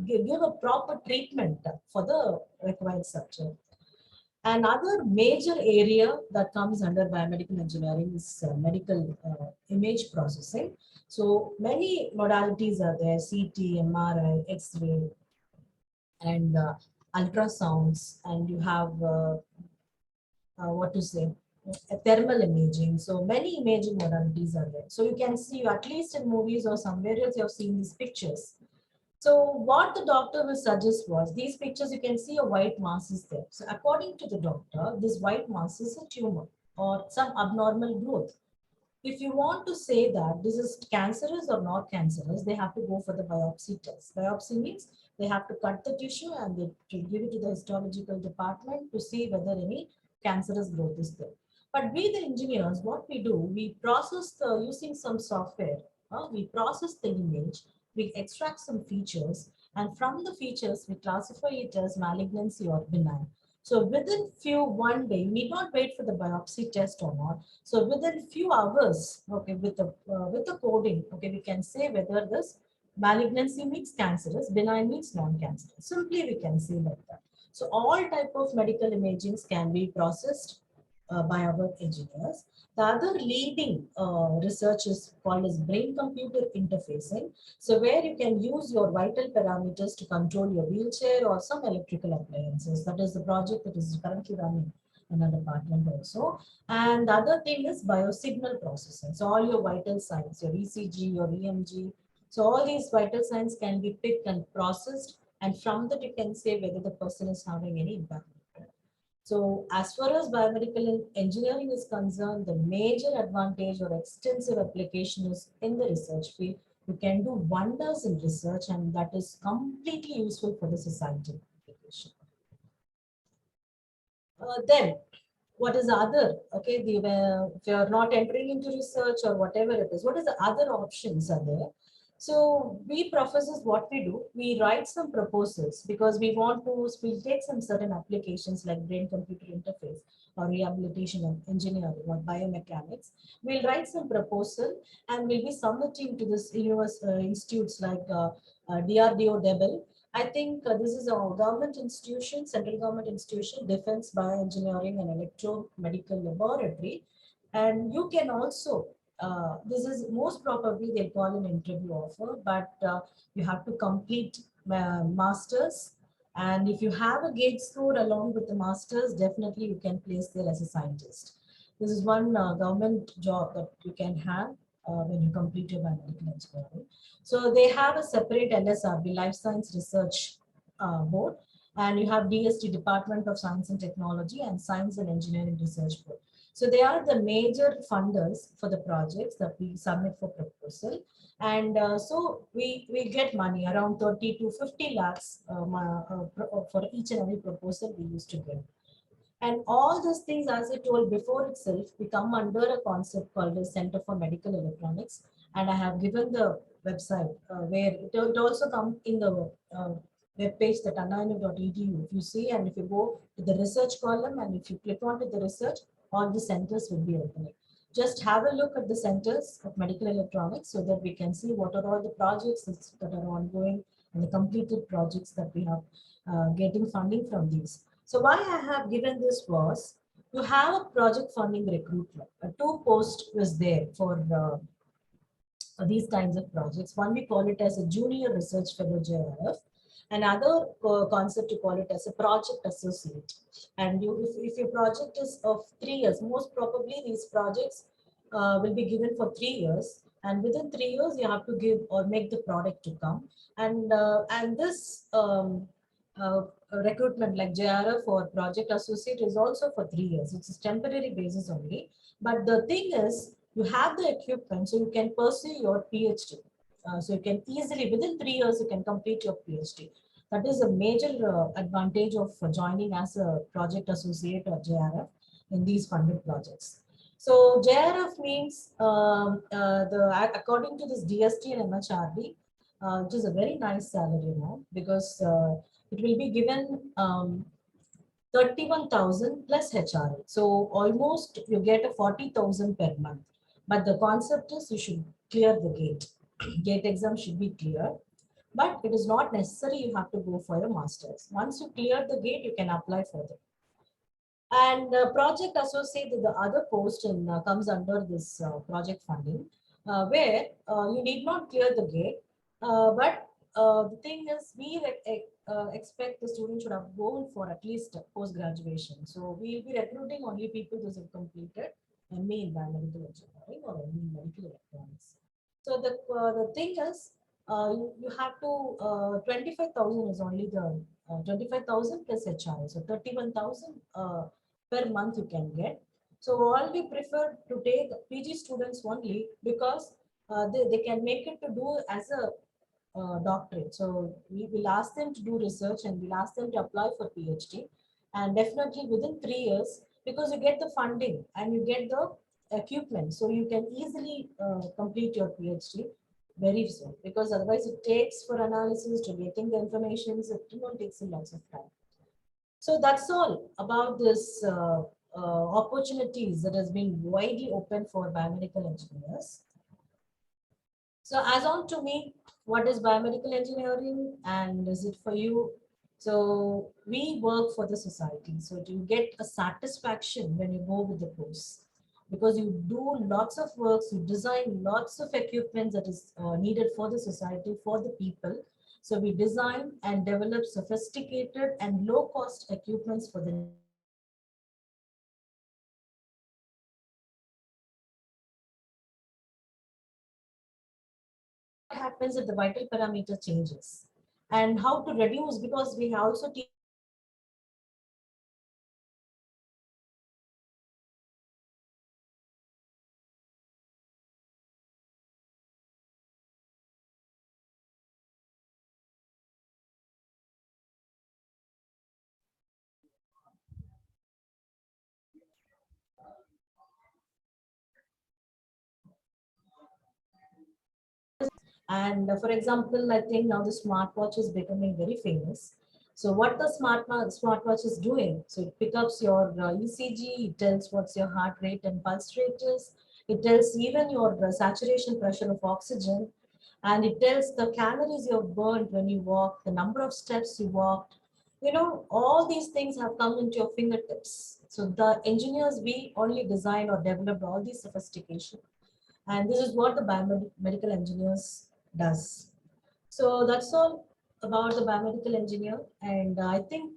give a proper treatment for the required subject. Another major area that comes under biomedical engineering is medical image processing. So many modalities are there: CT, MRI, X-ray, and ultrasounds, and you have what to say, thermal imaging. So many imaging modalities are there. So you can see, at least in movies or somewhere else, you have seen these pictures. So what the doctor will suggest was, these pictures, you can see a white mass is there. So according to the doctor, this white mass is a tumor or some abnormal growth. If you want to say that this is cancerous or not cancerous, they have to go for the biopsy test. Biopsy means they have to cut the tissue and they to give it to the histological department to see whether any cancerous growth is there. But we, the engineers, what we do, we process using some software. We process the image, we extract some features, and from the features, we classify it as malignancy or benign. So within one day, you need not wait for the biopsy test or not. So within few hours, okay, with the coding, okay, we can say whether this malignancy means cancerous, benign means non-cancerous. Simply we can say like that. So all type of medical imagings can be processed by our engineers. The other leading research is called as brain-computer interfacing. So where you can use your vital parameters to control your wheelchair or some electrical appliances. That is the project that is currently running in a department also. And the other thing is biosignal processing. So all your vital signs, your ECG, your EMG. So all these vital signs can be picked and processed. And from that, you can say whether the person is having any impact. So as far as biomedical engineering is concerned, the major advantage or extensive application is in the research field. You can do wonders in research, and that is completely useful for the society application. Then what is the other? Okay, if you are not entering into research or whatever it is, what is the other options are there? So we professors, what we do, we write some proposals because we'll take some certain applications like brain-computer interface or rehabilitation of engineering or biomechanics. We'll write some proposal and we'll be submitting to this institutes like DRDO, DEBEL. I think this is a government institution, central government institution, Defense Bioengineering and Electromedical Laboratory. And you can also this is most probably they call an interview offer, but you have to complete masters. And if you have a gate score along with the masters, definitely you can place there as a scientist. This is one government job that you can have when you complete your biomedical engineering. So they have a separate LSRB, Life Science Research Board, and you have DST, Department of Science and Technology, and Science and Engineering Research Board. So they are the major funders for the projects that we submit for proposal. And so we get money around 30 to 50 lakhs for each and every proposal we used to get. And all these things, as I told before itself, we come under a concept called the Center for Medical Electronics. And I have given the website where it also comes in the web page that untitled.edu. If you see, and if you go to the research column and if you click onto the research, all the centers will be opening. Just have a look at the centers of medical electronics so that we can see what are all the projects that are ongoing and the completed projects that we have getting funding from these. So why I have given this was to have a project funding recruitment. A two post was there for these kinds of projects. One, we call it as a junior research fellow JRF. Another concept, to call it as a project associate. And if your project is of 3 years, most probably these projects will be given for 3 years. And within 3 years, you have to give or make the product to come. And this recruitment like JRF or project associate is also for 3 years. It's a temporary basis only. But the thing is, you have the equipment, so you can pursue your PhD. So you can easily, within 3 years, you can complete your PhD. That is a major advantage of joining as a project associate or JRF in these funded projects. So JRF means according to this DST and MHRD, which is a very nice salary now, because it will be given 31,000 plus HRA. So almost you get a 40,000 per month. But the concept is you should clear the gate. Gate exam should be clear. But it is not necessary you have to go for a master's. Once you clear the gate, you can apply for it. And project associate, the other post comes under this project funding, where you need not clear the gate. But the thing is, we expect the student should have gone for at least post graduation. So we will be recruiting only people who have completed MA in biomedical engineering or MA in medical electronics. So the thing is, you have to 25,000 is only the 25,000 plus HRA, so 31,000 per month you can get. So all we prefer to take PG students only because they can make it to do as a doctorate. So we will ask them to do research and we'll ask them to apply for PhD, and definitely within 3 years, because you get the funding and you get the equipment, so you can easily complete your PhD very soon, because otherwise it takes for analysis to getting the information, it takes a lots of time. So that's all about this opportunities that has been widely open for biomedical engineers. So as on to me, what is biomedical engineering and is it for you? So we work for the society. So you get a satisfaction when you go with the course, because you do lots of works, you design lots of equipment that is needed for the society, for the people. So we design and develop sophisticated and low cost equipments for the happens if the vital parameter changes, and how to reduce, because we also teach And for example, I think now the smartwatch is becoming very famous. So what the smartwatch is doing, so it picks up your ECG, it tells what's your heart rate and pulse rate is, it tells even your saturation pressure of oxygen, and it tells the calories you've burned when you walk, the number of steps you walked. You know, all these things have come into your fingertips. So the engineers, we only designed or developed all these sophistication. And this is what the biomedical engineers does. So that's all about the biomedical engineer. And I think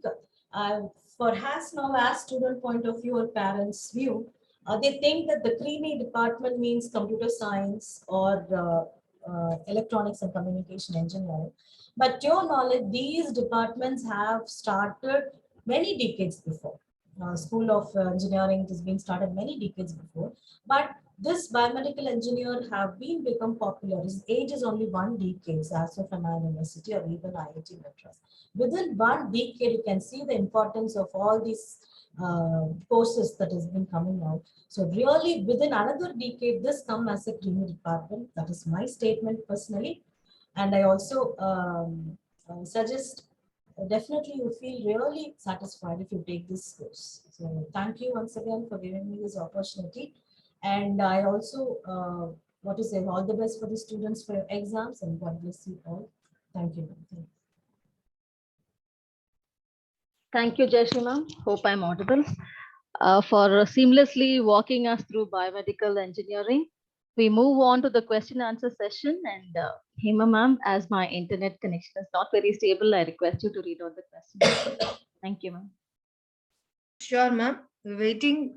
for has now as student point of view or parents view, they think that the creamy department means computer science or electronics and communication engineering. But to your knowledge, these departments have started many decades before. School of Engineering has been started many decades before. But this biomedical engineer have been become popular. His age is only 1 decade as of an university or even IIT Madras. Within 1 decade, you can see the importance of all these courses that has been coming out. So really within another decade, this come as a creamy department. That is my statement personally. And I also suggest definitely you feel really satisfied if you take this course. So thank you once again for giving me this opportunity. And I also want to say all the best for the students for your exams and God bless you all. Thank you. Thank you, Jayashree ma'am. Hope I'm audible. For seamlessly walking us through biomedical engineering. We move on to the question answer session. And Hema ma'am, as my internet connection is not very stable, I request you to read out the question. Thank you, ma'am. Sure, ma'am. We're waiting.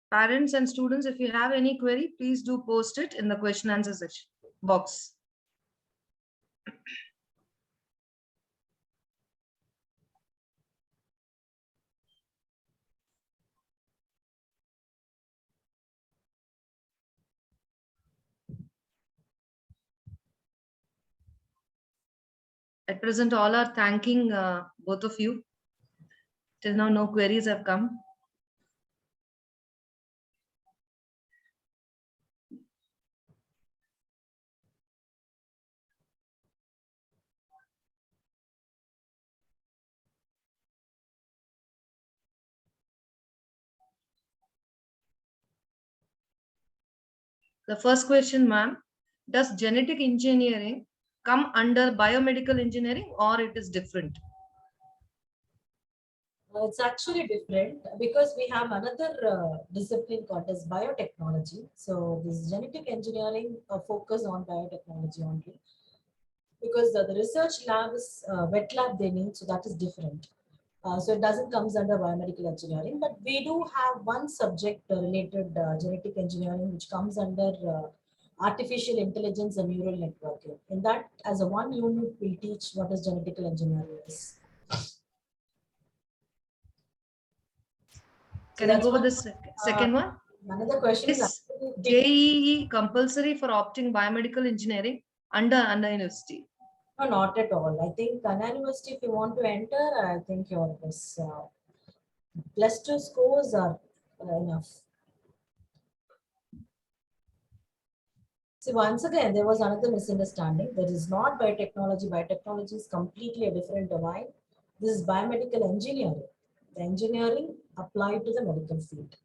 Parents and students, if you have any query, please do post it in the question answer section box. At present, all are thanking both of you. Till now, no queries have come. The first question, ma'am, does genetic engineering come under biomedical engineering or it is different? It's actually different because we have another discipline called as biotechnology. So this genetic engineering focus on biotechnology only because the research lab is wet lab they need, so that is different. So it doesn't comes under biomedical engineering, but we do have one subject related genetic engineering which comes under artificial intelligence and neural networking. In that, as a one unit, we teach what is genetical engineering is. Can I go with the second one? Another question is Jee compulsory for opting biomedical engineering under university? No, not at all. I think Anna University, if you want to enter, I think your this +2 scores are enough. See, once again, there was another misunderstanding. That is not biotechnology. Biotechnology is completely a different domain. This is biomedical engineering. The engineering applied to the medical field.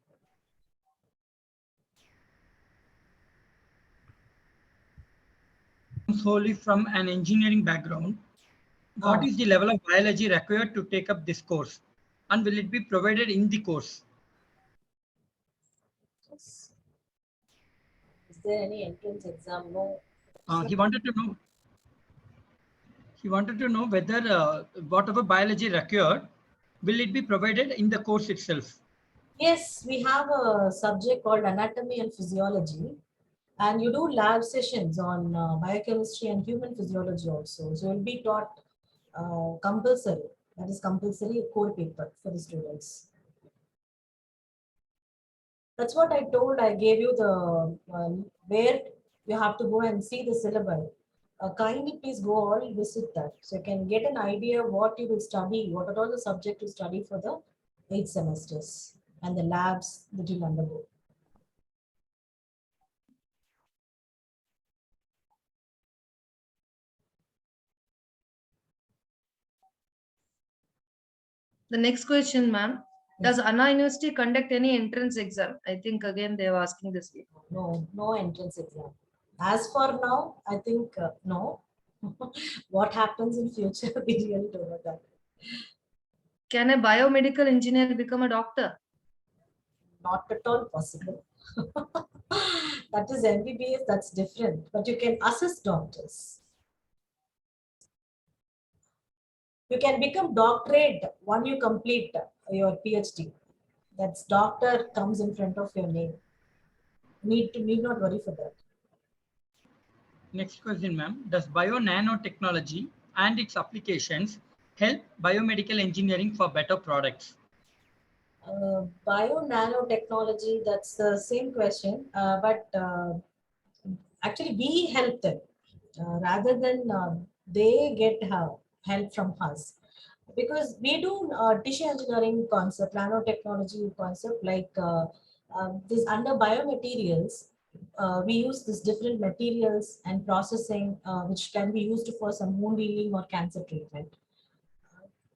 Wholly from an engineering background, what is the level of biology required to take up this course, and will it be provided in the course? Yes. Is there any entrance exam? No. He wanted to know. He wanted to know whether whatever biology required, will it be provided in the course itself? Yes, we have a subject called anatomy and physiology. And you do lab sessions on biochemistry and human physiology also. So you'll be taught compulsory. That is compulsory core paper for the students. That's what I told. I gave you the where you have to go and see the syllabus. Kindly please go all visit that. So you can get an idea what you will study, what are all the subjects to study for the 8 semesters and the labs that you'll undergo. The next question, ma'am. Yes. Does Anna University conduct any entrance exam? I think again they are asking this. No, no entrance exam. As for now, I think no. What happens in future, we really don't know that. Can a biomedical engineer become a doctor? Not at all possible. That is MBBS, that's different. But you can assist doctors. You can become doctorate when you complete your PhD. That's doctor comes in front of your name. Need not worry for that. Next question, ma'am. Does bio-nanotechnology and its applications help biomedical engineering for better products? Bio-nanotechnology, that's the same question, but actually we help them rather than they get help from us. Because we do tissue engineering concept, nanotechnology concept, like this under biomaterials, we use this different materials and processing, which can be used for some wound healing or cancer treatment.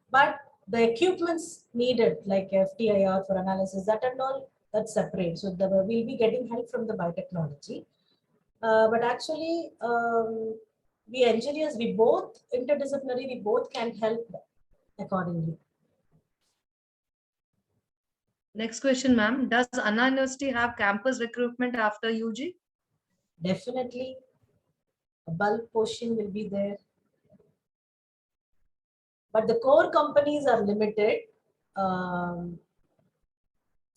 But the equipments needed, like FTIR for analysis, that and all, that's separate. So we'll be getting help from the biotechnology. But actually, we engineers, we both interdisciplinary, we both can help accordingly. Next question, ma'am. Does Anna University have campus recruitment after UG? Definitely, a bulk portion will be there. But the core companies are limited.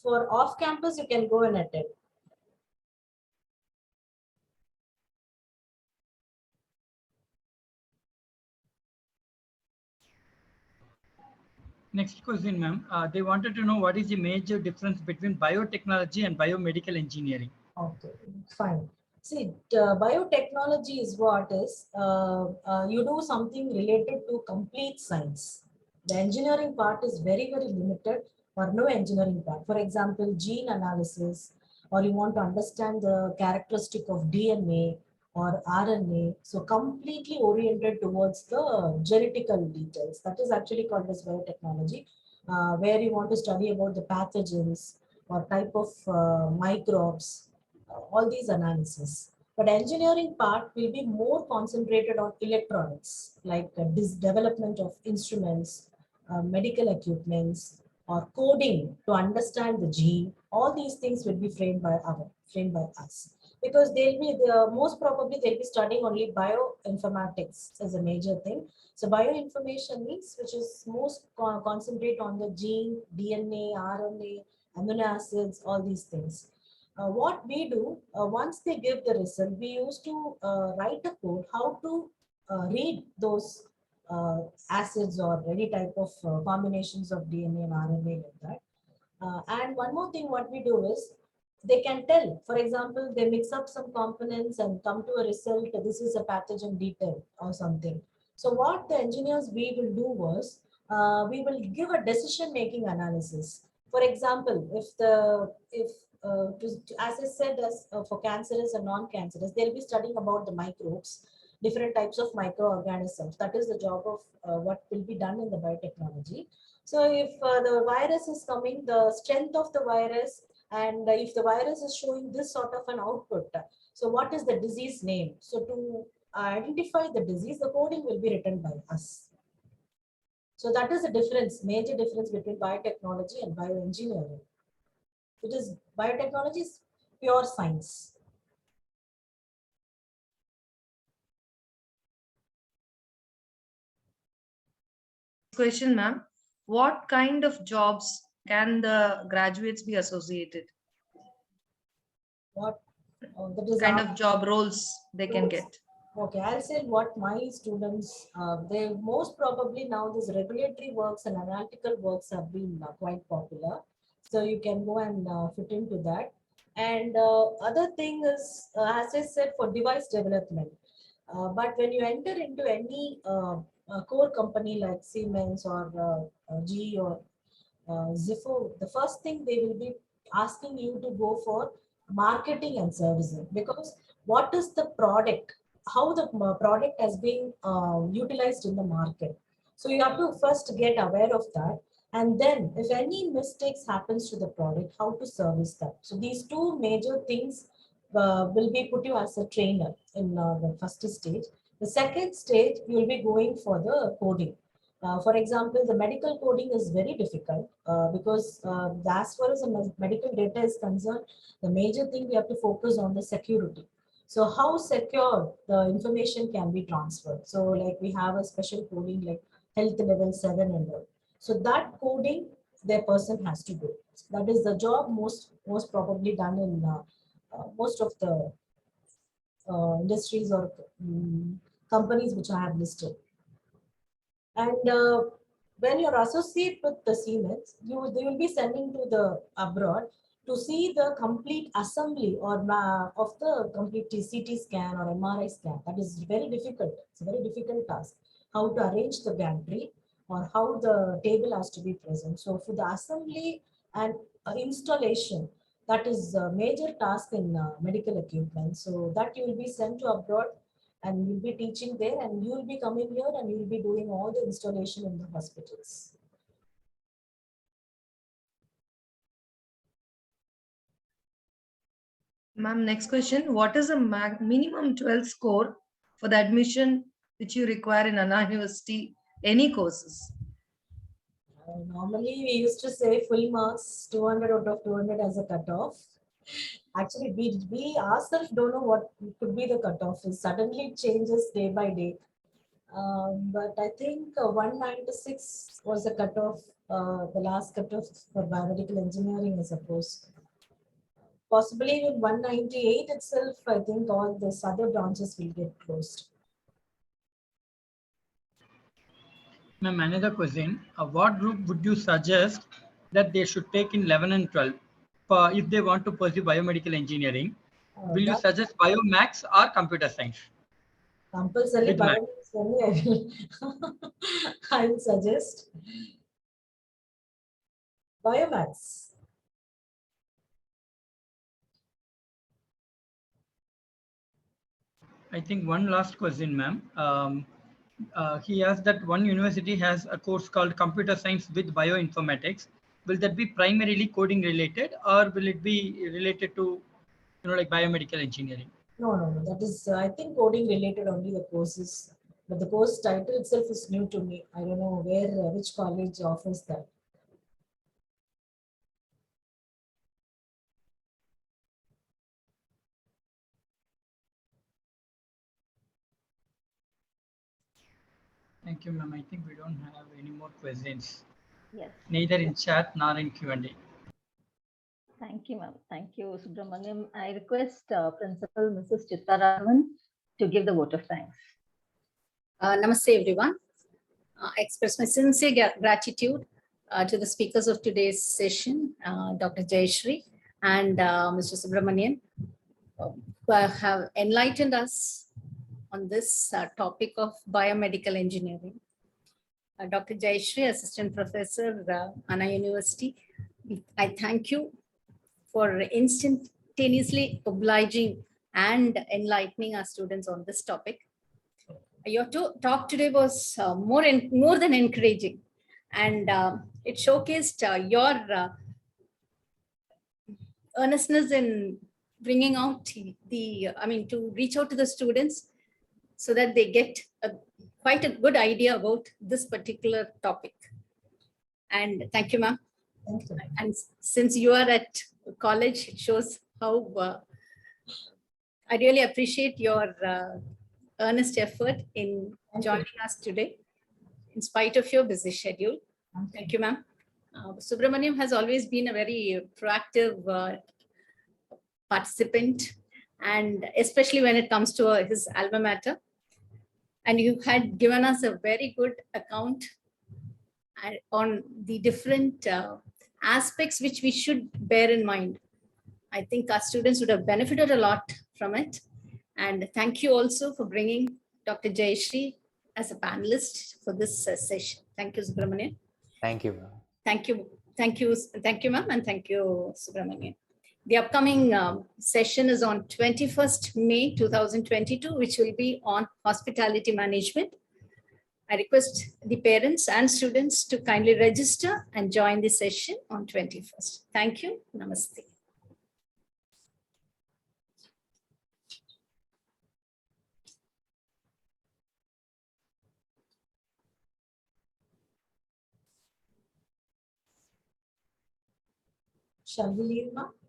For off campus, you can go and attend. Next question, ma'am. They wanted to know what is the major difference between biotechnology and biomedical engineering. Okay, fine. See, biotechnology is what is, you do something related to complete science. The engineering part is very, very limited or no engineering part. For example, gene analysis, or you want to understand the characteristic of DNA or RNA. So completely oriented towards the genetical details. That is actually called as biotechnology, where you want to study about the pathogens or type of microbes, all these analysis. But engineering part will be more concentrated on electronics, like this development of instruments, medical equipments, or coding to understand the gene. All these things will be framed by us, because most probably they'll be studying only bioinformatics as a major thing. So bioinformation means which is most concentrate on the gene, DNA, RNA, amino acids, all these things. What we do, once they give the result, we used to write a code how to read those acids or any type of combinations of DNA and RNA like that. And one more thing what we do is, they can tell, for example, they mix up some components and come to a result, this is a pathogen detail or something. So what the engineers we will do was, we will give a decision making analysis. For example, if as I said, as for cancerous and non-cancerous, they'll be studying about the microbes, different types of microorganisms. That is the job of what will be done in the biotechnology. So if the virus is coming, the strength of the virus, and if the virus is showing this sort of an output, so what is the disease name? So to identify the disease, the coding will be written by us. So that is the difference, major difference between biotechnology and bioengineering. It is biotechnology is pure science. Question, ma'am. What kind of jobs can the graduates be associated? What that is kind of job roles they can get? Okay, I'll say what my students, they most probably now these regulatory works and analytical works have been quite popular. So you can go and fit into that. And other thing is, as I said, for device development. But when you enter into any core company like Siemens or GE or Zifo, the first thing they will be asking you to go for marketing and servicing, because what is the product, how the product has been utilized in the market. So you have to first get aware of that, and then if any mistakes happens to the product, how to service that. So these two major things will be put you as a trainer in the first stage. The second stage, you will be going for the coding. For example, the medical coding is very difficult because as far as the medical data is concerned, the major thing we have to focus on the security. So how secure the information can be transferred. So like we have a special coding like health level 7 and all. So that coding their person has to do. That is the job most probably done in most of the industries or companies which I have listed. And when you're associate with the Siemens, they will be sending to the abroad to see the complete assembly or of the complete CT scan or MRI scan. That is very difficult. It's a very difficult task. How to arrange the gantry or how the table has to be present. So for the assembly and installation, that is a major task in medical equipment. So that you will be sent to abroad and you'll be teaching there and you'll be coming here and you'll be doing all the installation in the hospitals. Ma'am, next question. What is the minimum 12 score for the admission which you require in Anna University, any courses? Normally, we used to say full marks, 200 out of 200 as a cutoff. Actually, we ourselves don't know what could be the cutoff. It suddenly changes day by day. But I think 196 was the cutoff, the last cutoff for biomedical engineering, I suppose. Possibly with 198 itself, I think all these other branches will get closed. Ma'am, another question. What group would you suggest that they should take in 11 and 12 if they want to pursue biomedical engineering? Will you suggest biomax or computer science? Compulsory With math. biomax only I will suggest biomax. I think one last question, ma'am. He asked that one university has a course called computer science with bioinformatics. Will that be primarily coding related, or will it be related to, like biomedical engineering? No. That is, I think, coding related only the courses. But the course title itself is new to me. I don't know where, which college offers that. Thank you, ma'am. I think we don't have any more questions. Yes. Neither in chat nor in Q&A. Thank you, ma'am. Thank you, Subramaniam. I request Principal Mrs. Chittaraman to give the vote of thanks. Namaste, everyone. I express my sincere gratitude to the speakers of today's session, Dr. Jayashree and Mr. Subramanian, who have enlightened us on this topic of biomedical engineering. Dr. Jayashree, Assistant Professor, Anna University, I thank you for instantaneously obliging and enlightening our students on this topic. Your talk today was more than encouraging, and it showcased your earnestness in bringing out to reach out to the students so that they get quite a good idea about this particular topic. And thank you, ma'am. Thank you. And since you are at college, it shows how I really appreciate your earnest effort in joining us today, in spite of your busy schedule. Thank you, ma'am. Subramaniam has always been a very proactive participant, and especially when it comes to his alma mater. And you had given us a very good account on the different aspects which we should bear in mind. I think our students would have benefited a lot from it. And thank you also for bringing Dr. Jayashree as a panelist for this session. Thank you, Subramanian. Thank you, ma'am. Thank you, ma'am, and thank you, Subramanian. The upcoming session is on 21st May 2022, which will be on hospitality management. I request the parents and students to kindly register and join the session on 21st. Thank you. Namaste. Shall we leave, ma'am?